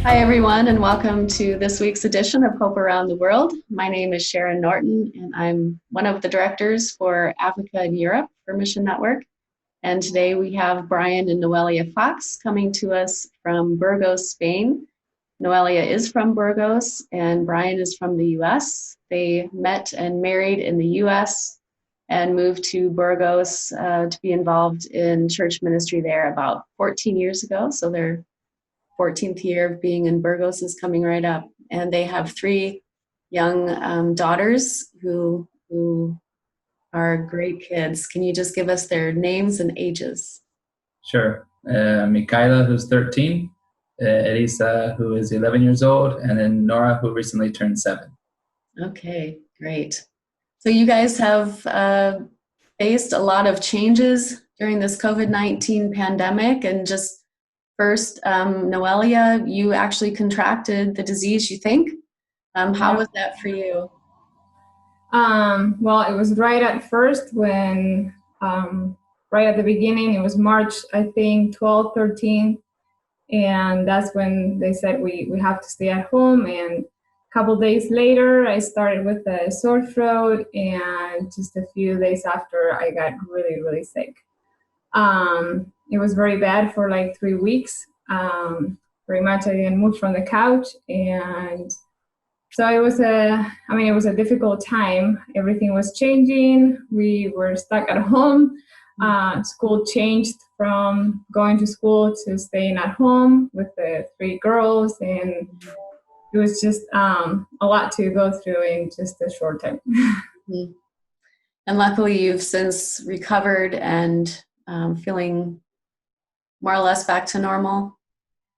Hi, everyone, and welcome to this week's edition of Hope Around the World. My name is Sharon Norton, and I'm one of the directors for Africa and Europe for Mission Network. And today we have Brian and Noelia Fox coming to us from Burgos, Spain. Noelia is from Burgos, and Brian is from the US. They met and married in the US and moved to Burgos to be involved in church ministry there about 14 years ago. So they're 14th year of being in Burgos is coming right up. And they have three young daughters who are great kids. Can you just give us their names and ages? Sure. Michaela, who's 13, Elisa, who is 11 years old, and then Nora, who recently turned 7. Okay, great. So you guys have faced a lot of changes during this COVID-19 pandemic, and just first, Noelia, you actually contracted the disease, you think? How was that for you? Well, it was right at first when, right at the beginning, it was March, I think, 12, 13. And that's when they said we have to stay at home. And a couple days later, I started with a sore throat. And just a few days after, I got really, really sick. It was very bad for like 3 weeks. Pretty much I didn't move from the couch. And so it was a difficult time. Everything was changing. We were stuck at home. School changed from going to school to staying at home with the 3 girls. And it was just a lot to go through in just a short time. Mm-hmm. And luckily you've since recovered and feeling more or less back to normal?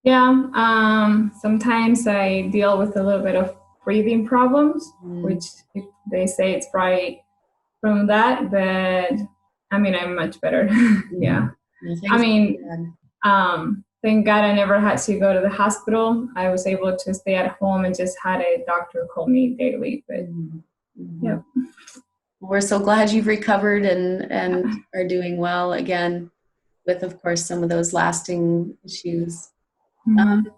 Yeah, sometimes I deal with a little bit of breathing problems, which they say it's probably from that, but I'm much better. Yeah. Thank God I never had to go to the hospital. I was able to stay at home and just had a doctor call me daily, but yeah. We're so glad you've recovered and are doing well again with, of course, some of those lasting issues. Mm-hmm.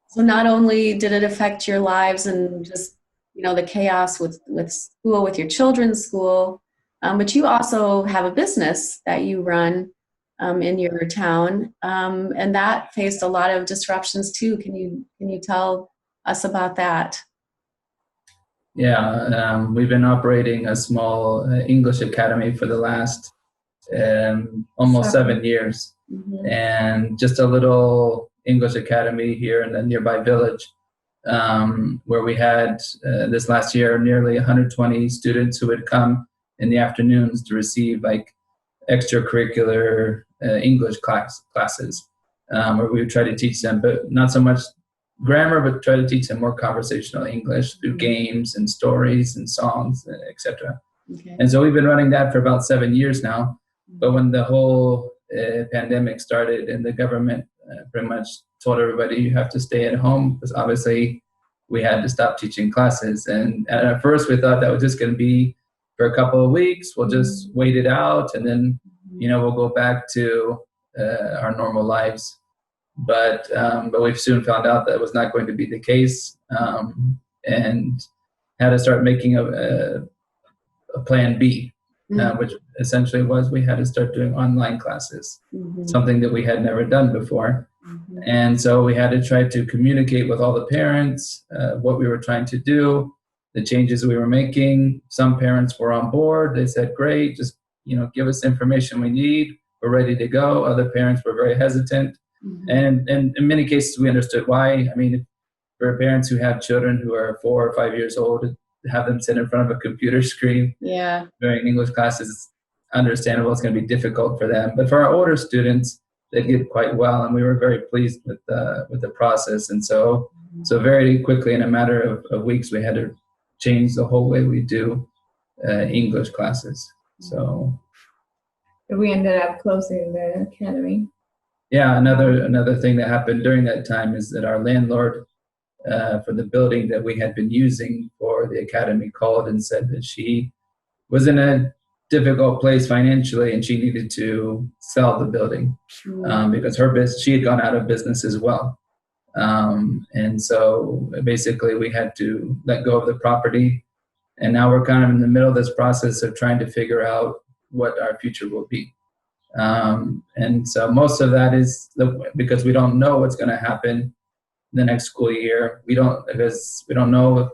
So not only did it affect your lives and just, the chaos with school, with your children's school, but you also have a business that you run in your town, and that faced a lot of disruptions too. Can you tell us about that? Yeah, we've been operating a small English academy for the last almost 7 years, and just a little English academy here in a nearby village, where we had this last year nearly 120 students who would come in the afternoons to receive like extracurricular English classes, where we would try to teach them, but not so much grammar, but try to teach them more conversational English through games and stories and songs, etc. Okay. And so we've been running that for about 7 years now. But when the whole pandemic started and the government pretty much told everybody you have to stay at home, because obviously we had to stop teaching classes. And at first we thought that was just going to be for a couple of weeks. We'll just wait it out, and then we'll go back to our normal lives. But we've soon found out that was not going to be the case, and had to start making a plan B, which essentially was we had to start doing online classes, something that we had never done before. And so we had to try to communicate with all the parents what we were trying to do, the changes we were making. Some parents were on board. They said, great, just give us the information we need. We're ready to go. Other parents were very hesitant. And in many cases, we understood why. For parents who have children who are 4 or 5 years old, to have them sit in front of a computer screen during English classes, it's understandable. It's going to be difficult for them. But for our older students, they did quite well, and we were very pleased with the process. And so very quickly, in a matter of weeks, we had to change the whole way we do English classes. So we ended up closing the academy. Yeah, another thing that happened during that time is that our landlord for the building that we had been using for the academy called and said that she was in a difficult place financially and she needed to sell the building because she had gone out of business as well. And so basically we had to let go of the property. And now we're kind of in the middle of this process of trying to figure out what our future will be. And so most of that is because we don't know what's going to happen the next school year. Because we don't know if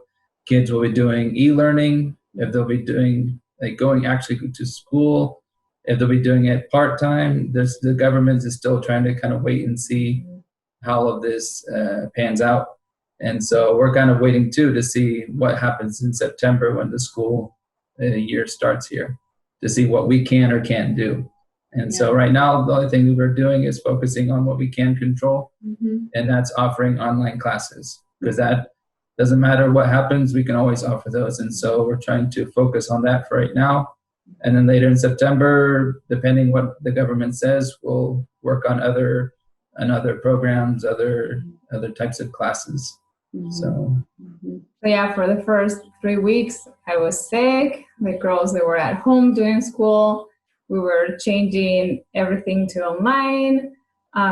kids will be doing e-learning, if they'll be doing going actually to school, if they'll be doing it part-time. The government is still trying to kind of wait and see how all of this pans out. And so we're kind of waiting too to see what happens in September when the school year starts here, to see what we can or can't do. And so right now, the only thing we're doing is focusing on what we can control, and that's offering online classes, because that doesn't matter what happens, we can always offer those. And so we're trying to focus on that for right now. And then later in September, depending what the government says, we'll work on other programs, other types of classes. So yeah, for the first 3 weeks, I was sick. The girls, they were at home doing school. We were changing everything to online,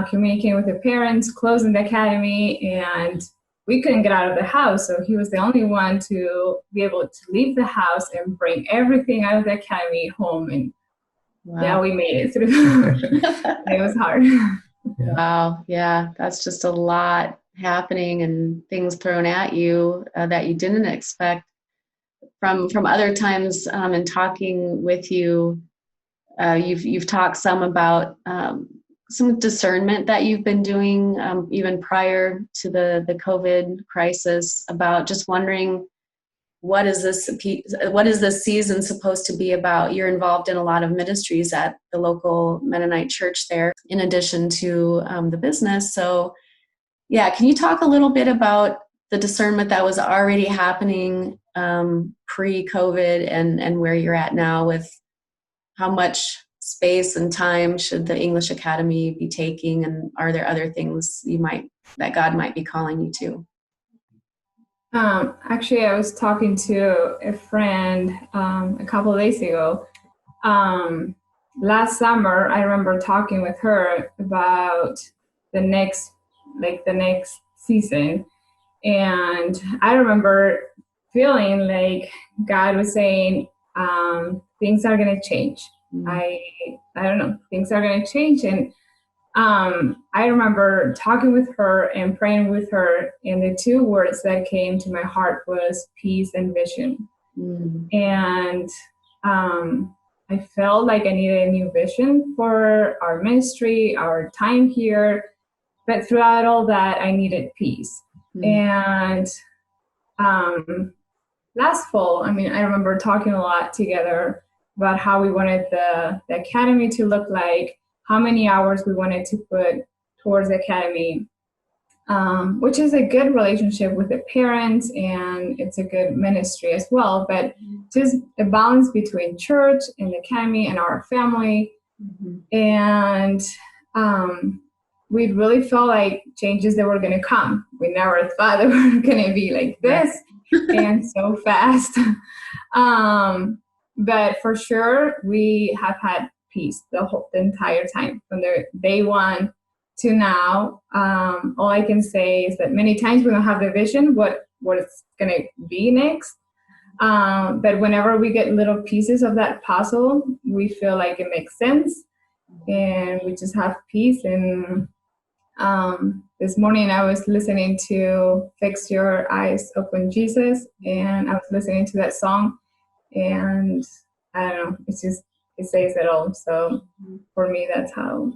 communicating with the parents, closing the academy, and we couldn't get out of the house. So he was the only one to be able to leave the house and bring everything out of the academy home. And yeah, we made it through. It was hard. Wow. Yeah, that's just a lot happening and things thrown at you that you didn't expect. From other times in talking with you, you've talked some about some discernment that you've been doing even prior to the COVID crisis, about just wondering, what is this season supposed to be about? You're involved in a lot of ministries at the local Mennonite church there, in addition to the business. So yeah, can you talk a little bit about the discernment that was already happening pre-COVID and where you're at now, with how much space and time should the English Academy be taking, and are there other things that God might be calling you to? Actually, I was talking to a friend a couple of days ago. Last summer, I remember talking with her about the next season. And I remember feeling like God was saying, things are going to change. I don't know, things are going to change. And I remember talking with her and praying with her, and the two words that came to my heart was peace and vision. And I felt like I needed a new vision for our ministry, our time here. But throughout all that, I needed peace. And last fall, I remember talking a lot together about how we wanted the academy to look like, how many hours we wanted to put towards the academy, which is a good relationship with the parents, and it's a good ministry as well. But just a balance between church and the academy and our family. And we really felt like changes that were going to come. We never thought they were going to be like this and so fast. But for sure, we have had peace the entire time, from the day one to now. All I can say is that many times we don't have the vision, what it's going to be next. But whenever we get little pieces of that puzzle, we feel like it makes sense, and we just have peace. And this morning I was listening to Fix Your Eyes Upon Jesus, and I was listening to that song, and I don't know, it says it all. So for me, that's how.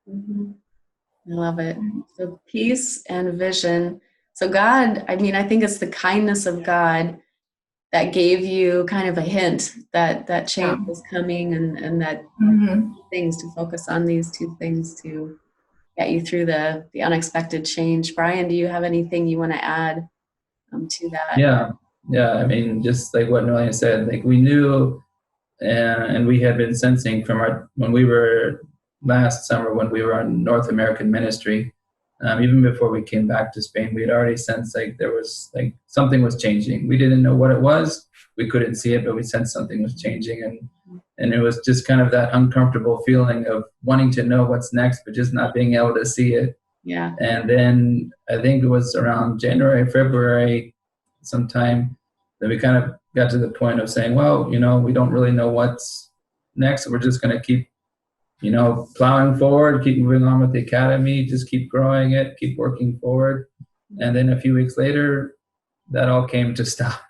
I love it. So peace and vision. So God, I think it's the kindness of God that gave you kind of a hint that change was coming, and that things to focus on, these two things to get you through the unexpected change. Brian, do you have anything you want to add to that? Yeah. Just like what Noelia said, like we knew, and we had been sensing from when we were last summer, when we were on North American ministry, even before we came back to Spain, we had already sensed like there was like something was changing. We didn't know what it was. We couldn't see it, but we sensed something was changing. And it was just kind of that uncomfortable feeling of wanting to know what's next, but just not being able to see it. Yeah. And then I think it was around January, February, sometime, that we kind of got to the point of saying, well, you know, we don't really know what's next. We're just going to keep, you know, plowing forward, keep moving on with the academy, just keep growing it, keep working forward. And then a few weeks later, that all came to stop,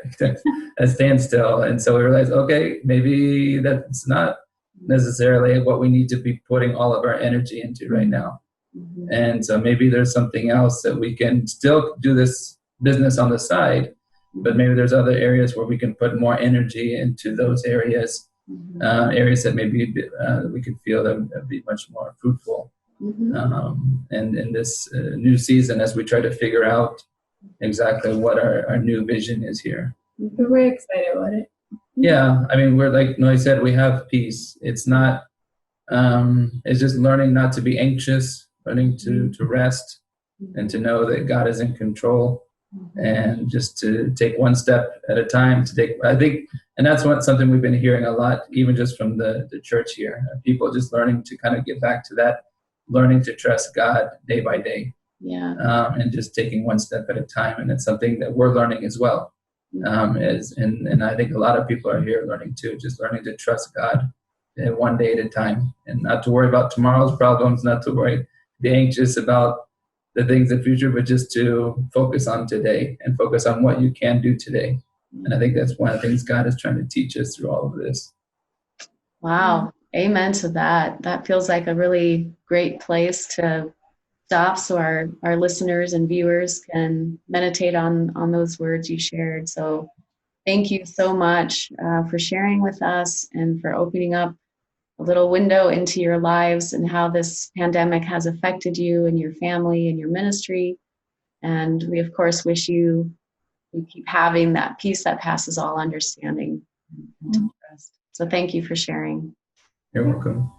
a standstill. And so we realized, okay, maybe that's not necessarily what we need to be putting all of our energy into right now. Mm-hmm. And so maybe there's something else that we can still do this business on the side, but maybe there's other areas where we can put more energy into those areas, areas that maybe we could feel that would be much more fruitful. And in this new season, as we try to figure out exactly what our new vision is here. We're very excited about it. Yeah, I mean, we're like Noe said, we have peace. It's not, it's just learning not to be anxious, learning to rest and to know that God is in control, and just to take one step at a time to take, I think, and that's something we've been hearing a lot, even just from the church here, people just learning to kind of get back to that, learning to trust God day by day. Yeah. And just taking one step at a time. And it's something that we're learning as well. And I think a lot of people are here learning too, just learning to trust God one day at a time, and not to worry about tomorrow's problems, not to be anxious about the things in the future, but just to focus on today and focus on what you can do today. And I think that's one of the things God is trying to teach us through all of this. Wow. Amen to that. That feels like a really great place to stop so our listeners and viewers can meditate on those words you shared. So thank you so much for sharing with us and for opening up a little window into your lives and how this pandemic has affected you and your family and your ministry. And we, of course, wish you keep having that peace that passes all understanding. So thank you for sharing. You're welcome.